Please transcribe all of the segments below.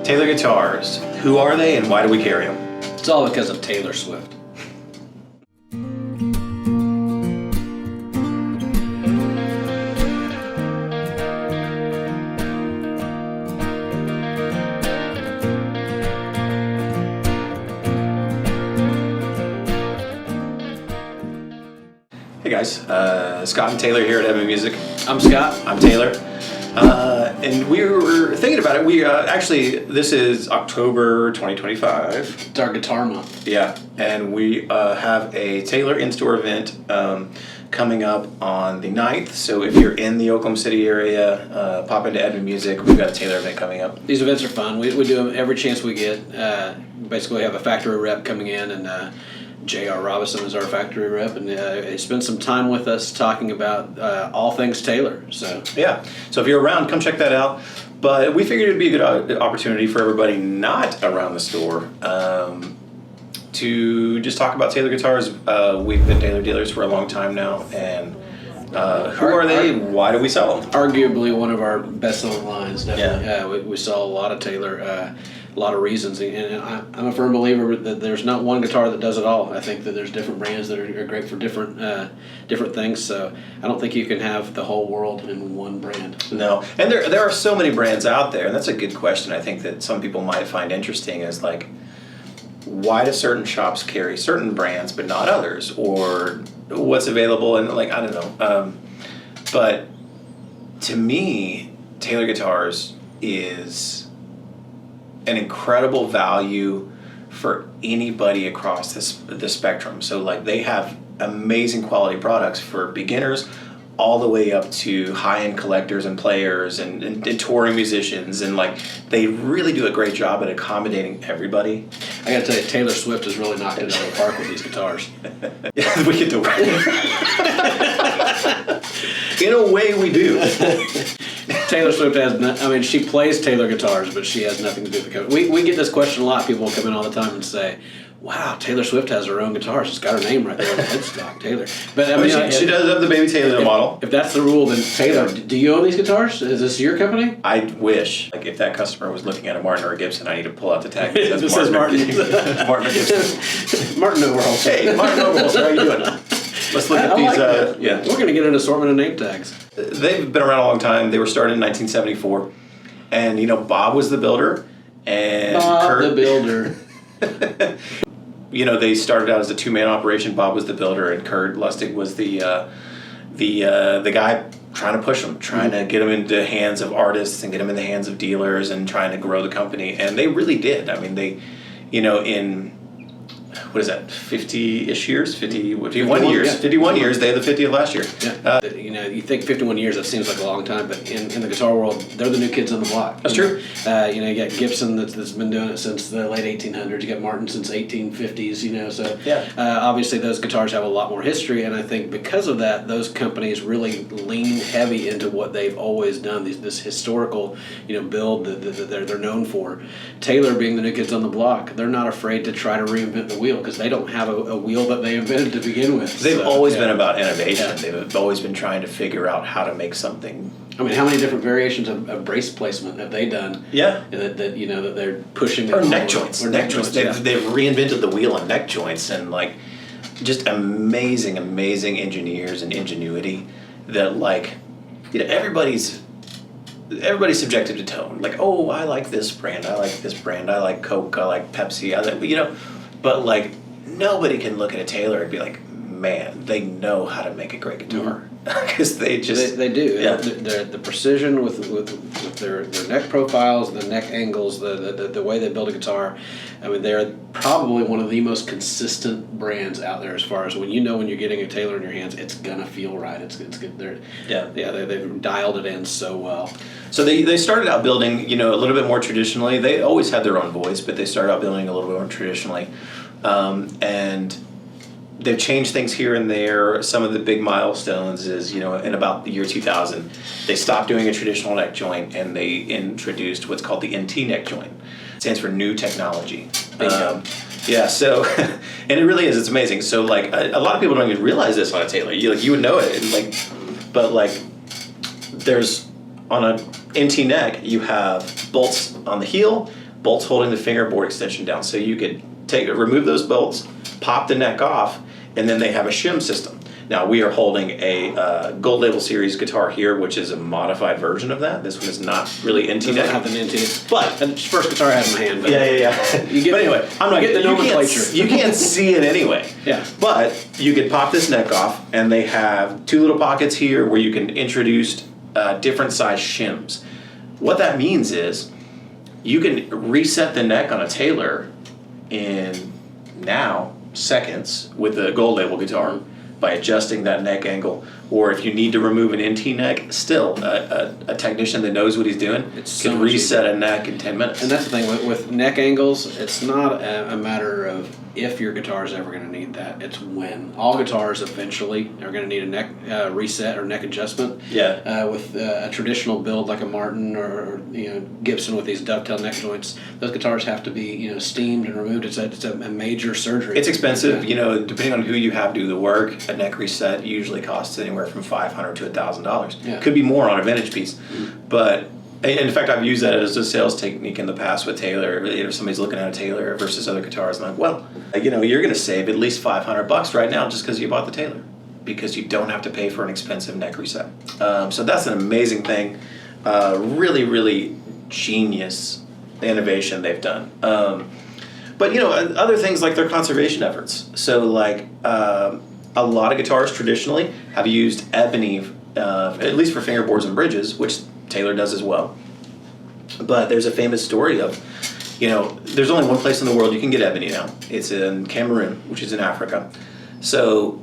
Taylor guitars. Who are they and why do we carry them? It's all because of Taylor Swift. Hey guys, Scott and Taylor here at Edmond Music. I'm Scott. I'm Taylor. And we were thinking about it. We actually, this is October 2025. It's our guitar month. Yeah, and we have a Taylor in-store event coming up on the 9th. So if you're in the Oklahoma City area, pop into Edmond Music. We've got a Taylor event coming up. These events are fun. We do them every chance we get. Basically, we have a factory rep coming in, and J.R. Robinson is our factory rep, and he spent some time with us talking about all things Taylor. So yeah, so if you're around, come check that out. But we figured it'd be a good opportunity for everybody not around the store to just talk about Taylor guitars. We've been Taylor dealers for a long time now, and who are they? Why do we sell them? Arguably one of our best-selling lines. Definitely. Yeah. We sell a lot of Taylor. A lot of reasons, and I'm a firm believer that there's not one guitar that does it all. I think that there's different brands that are great for different things. So I don't think you can have the whole world in one brand. No, and there are so many brands out there, and that's a good question. I think that some people might find interesting is like, why do certain shops carry certain brands but not others, or what's available? And like, I don't know. But to me, Taylor guitars is an incredible value for anybody across the spectrum. So like, they have amazing quality products for beginners all the way up to high-end collectors and players and touring musicians, and like, they really do a great job at accommodating everybody. I gotta tell you, Taylor Swift has really knocked it out of the park with these guitars. Yeah, we get to in a way we do. Taylor Swift has she plays Taylor guitars, but she has nothing to do with the cover. We get this question a lot. People will come in all the time and say, wow, Taylor Swift has her own guitar. She's got her name right there on the headstock, Taylor. But I mean, she does have the baby Taylor model. If that's the rule, then Taylor, do you own these guitars? Is this your company? I wish. Like, if that customer was looking at a Martin or a Gibson, I need to pull out the tag. It says Martin. Martin or Gibson. Martin Overalls. Hey, Martin Overalls, how are you doing? Let's look at these. Like yeah, we're going to get an assortment of name tags. They've been around a long time. They were started in 1974, and Bob was the builder, and Bob the builder. They started out as a two-man operation. Bob was the builder, and Kurt Lustig was the guy trying to push them, trying to get them into the hands of artists and get them in the hands of dealers, and trying to grow the company. And they really did. I mean, they, in what is that, 50-ish years, 51 years, yeah. 51 years. They had the 50th last year. Yeah. You think 51 years, that seems like a long time, but in the guitar world, they're the new kids on the block. That's true. You got Gibson that's been doing it since the late 1800s. You got Martin since 1850s. So yeah. Obviously those guitars have a lot more history, and I think because of that, those companies really lean heavy into what they've always done. This historical, build that they're known for. Taylor, being the new kids on the block, they're not afraid to try to reinvent the wheel, because they don't have a wheel that they invented to begin with. They've always been about innovation. Yeah. They've always been trying to figure out how to make something. I mean, how many different variations of brace placement have they done? Yeah, that they're pushing. Or neck joints. Or neck joints. They've reinvented the wheel on neck joints, and like, just amazing engineers and ingenuity that, like, everybody's subjective to tone. Like, oh, I like this brand. I like this brand. I like Coke. I like Pepsi. I like, but like, nobody can look at a Taylor and be like, man, they know how to make a great guitar, because they just they do. Yeah. The precision with their neck profiles, the neck angles, the way they build a guitar. I mean, they're probably one of the most consistent brands out there as far as when you're getting a Taylor in your hands, it's gonna feel right. It's good. They've dialed it in so well. So they started out building, a little bit more traditionally. They always had their own voice, but they started out building a little bit more traditionally, and they've changed things here and there. Some of the big milestones is, in about the year 2000, they stopped doing a traditional neck joint, and they introduced what's called the NT neck joint. It stands for New Technology. Yeah, so, and it really is, it's amazing. So, like, a lot of people don't even realize this on a Taylor. You would know it, and but there's, on a NT neck, you have bolts on the heel, bolts holding the fingerboard extension down. So you could remove those bolts, pop the neck off, and then they have a shim system. Now we are holding a Gold Label Series guitar here, which is a modified version of that. This one is not really NT neck. Doesn't have an NT. But and first guitar I had in my hand. But yeah. You get, but anyway, I'm not get the nomenclature. You can't see it anyway. Yeah. But you can pop this neck off, and they have two little pockets here where you can introduce different size shims. What that means is you can reset the neck on a Taylor in now seconds with a Gold Label guitar by adjusting that neck angle. Or if you need to remove an NT neck, still a technician that knows what he's doing can reset a neck in 10 minutes. And that's the thing with neck angles, it's not a matter of if your guitar is ever going to need that. It's when. All guitars eventually are going to need a neck reset or neck adjustment. Yeah. With a traditional build like a Martin or Gibson with these dovetail neck joints, those guitars have to be steamed and removed. It's a major surgery. It's expensive. Depending on who you have do the work, a neck reset usually costs anywhere from $500 to $1,000. Yeah. Could be more on a vintage piece, but. In fact, I've used that as a sales technique in the past with Taylor. If somebody's looking at a Taylor versus other guitars, I'm like, well, you're going to save at least $500 right now just because you bought the Taylor, because you don't have to pay for an expensive neck reset. So that's an amazing thing. Really, really genius innovation they've done. But other things like their conservation efforts. So a lot of guitars traditionally have used ebony, at least for fingerboards and bridges, which Taylor does as well. But there's a famous story of, there's only one place in the world you can get ebony now. It's in Cameroon, which is in Africa. So,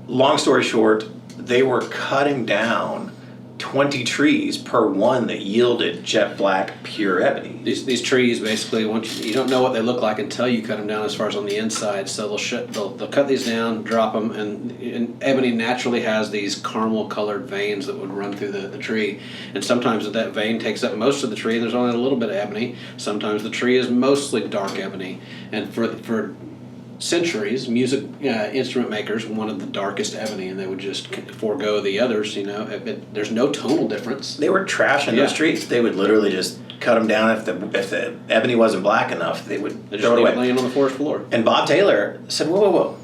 long story short, they were cutting down 20 trees per one that yielded jet black pure ebony. These trees basically, once you don't know what they look like until you cut them down as far as on the inside. So they'll cut these down, drop them, and ebony naturally has these caramel colored veins that would run through the tree. And sometimes that vein takes up most of the tree. There's only a little bit of ebony. Sometimes the tree is mostly dark ebony. And for centuries, music instrument makers wanted the darkest ebony, and they would just forego the others. There's no tonal difference. They were trashing those trees. They would literally just cut them down. If the ebony wasn't black enough, they would throw it away. Laying on the forest floor. And Bob Taylor said, "Whoa!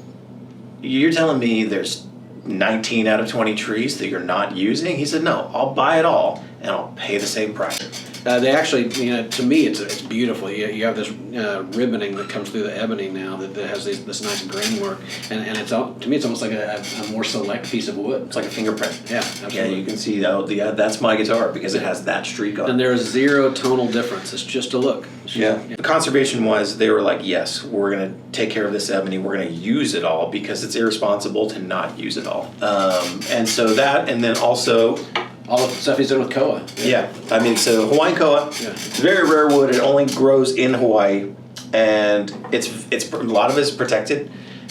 You're telling me there's 19 out of 20 trees that you're not using?" He said, "No, I'll buy it all, and I'll pay the same price." They actually, to me, it's beautiful. You have this ribboning that comes through the ebony now that has this nice grain work, and it's to me it's almost like a more select piece of wood. It's like a fingerprint. Yeah, absolutely. Yeah, you can see that's my guitar because it has that streak on it. And there is zero tonal difference. It's just a look. Conservation-wise, they were like, yes, we're going to take care of this ebony. We're going to use it all because it's irresponsible to not use it all. And so that, and then also all of the stuff he's done with koa. Yeah. So Hawaiian koa, it's very rare wood. It only grows in Hawaii, and it's a lot of it's protected.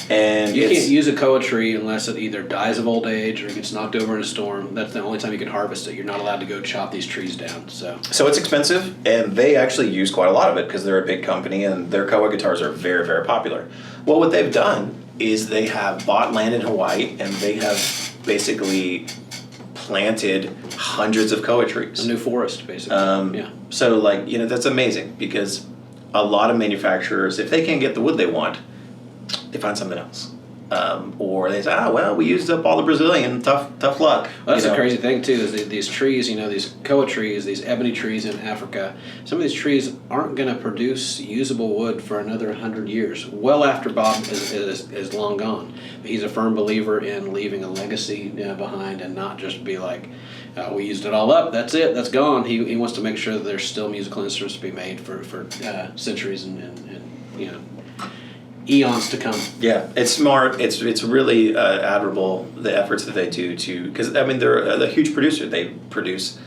And you can't use a koa tree unless it either dies of old age or gets knocked over in a storm. That's the only time you can harvest it. You're not allowed to go chop these trees down. So it's expensive, and they actually use quite a lot of it because they're a big company, and their koa guitars are very, very popular. Well, what they've done is they have bought land in Hawaii, and they have basically planted hundreds of koa trees. A new forest, basically. So, that's amazing because a lot of manufacturers, if they can't get the wood they want, they find something else. Or they say, we used up all the Brazilian, tough luck. Well, that's the crazy thing, too, is these trees, these koa trees, these ebony trees in Africa, some of these trees aren't going to produce usable wood for another 100 years, well after Bob is long gone. But he's a firm believer in leaving a legacy behind and not just be like, we used it all up, that's it, that's gone. He wants to make sure that there's still musical instruments to be made for centuries and eons to come. Yeah, it's smart. It's really admirable the efforts that they do because they're a huge producer. They produce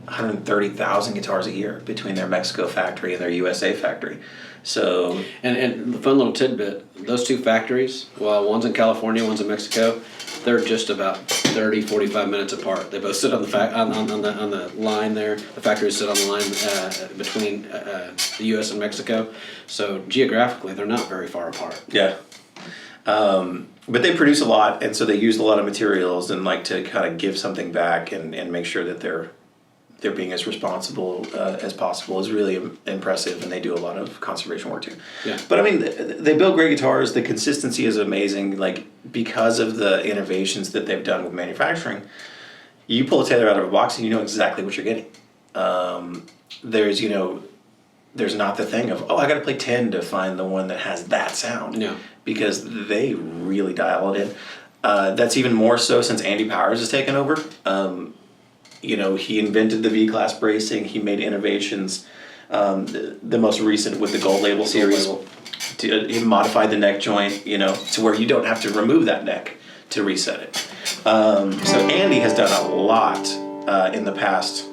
130,000 guitars a year between their Mexico factory and their USA factory. So and the fun little tidbit: those two factories, well, one's in California, one's in Mexico. They're just about 30, 45 minutes apart. They both sit on the line there. The factories sit on the line between the U.S. and Mexico. So geographically, they're not very far apart. Yeah. But they produce a lot, and so they use a lot of materials and like to kind of give something back and make sure that they're they're being as responsible as possible is really impressive, and they do a lot of conservation work too. Yeah. But I mean, they build great guitars. The consistency is amazing. Like, because of the innovations that they've done with manufacturing, you pull a Taylor out of a box and you know exactly what you're getting. There's not the thing of, I got to play 10 to find the one that has that sound. No. Because they really dial it in. That's even more so since Andy Powers has taken over. He invented the V-Class bracing. He made innovations. The most recent with the Gold Label series. He modified the neck joint, to where you don't have to remove that neck to reset it. So Andy has done a lot in the past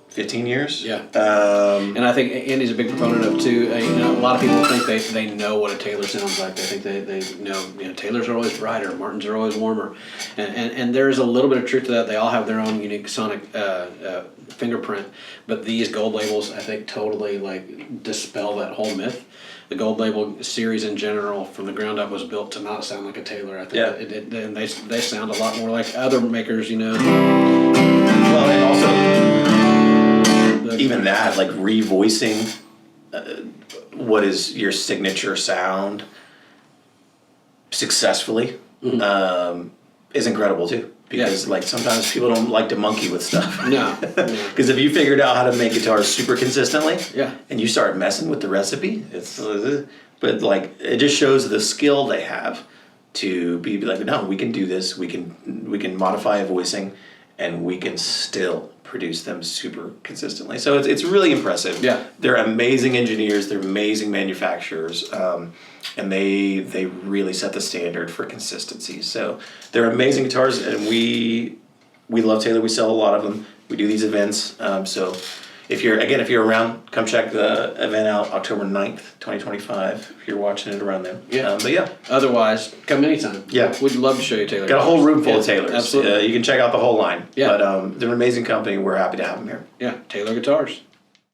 15 years. Yeah. And I think Andy's a big proponent of too. A lot of people think they know what a Taylor sounds like. They think they know, Taylors are always brighter, Martins are always warmer, and there is a little bit of truth to that. They all have their own unique sonic fingerprint, but these Gold Labels, I think, totally dispel that whole myth. The Gold Label series in general, from the ground up, was built to not sound like a Taylor. I think and they sound a lot more like other makers. Well, and also. Even that, revoicing what is your signature sound successfully is incredible too. Because sometimes people don't like to monkey with stuff. No. Because if you figured out how to make guitars super consistently, yeah, and you start messing with the recipe, but it just shows the skill they have to be like, no, we can do this. We can modify a voicing, and we can still produce them super consistently. So it's really impressive. Yeah. They're amazing engineers, they're amazing manufacturers, and they really set the standard for consistency. So they're amazing guitars, and we love Taylor. We sell a lot of them. We do these events. So if you're around, come check the event out October 9th, 2025, if you're watching it around then. Yeah. But yeah. Otherwise, come anytime. Yeah. We'd love to show you Taylor. Got a whole room full of Taylors. Absolutely. You can check out the whole line. Yeah. But they're an amazing company. We're happy to have them here. Yeah. Taylor Guitars.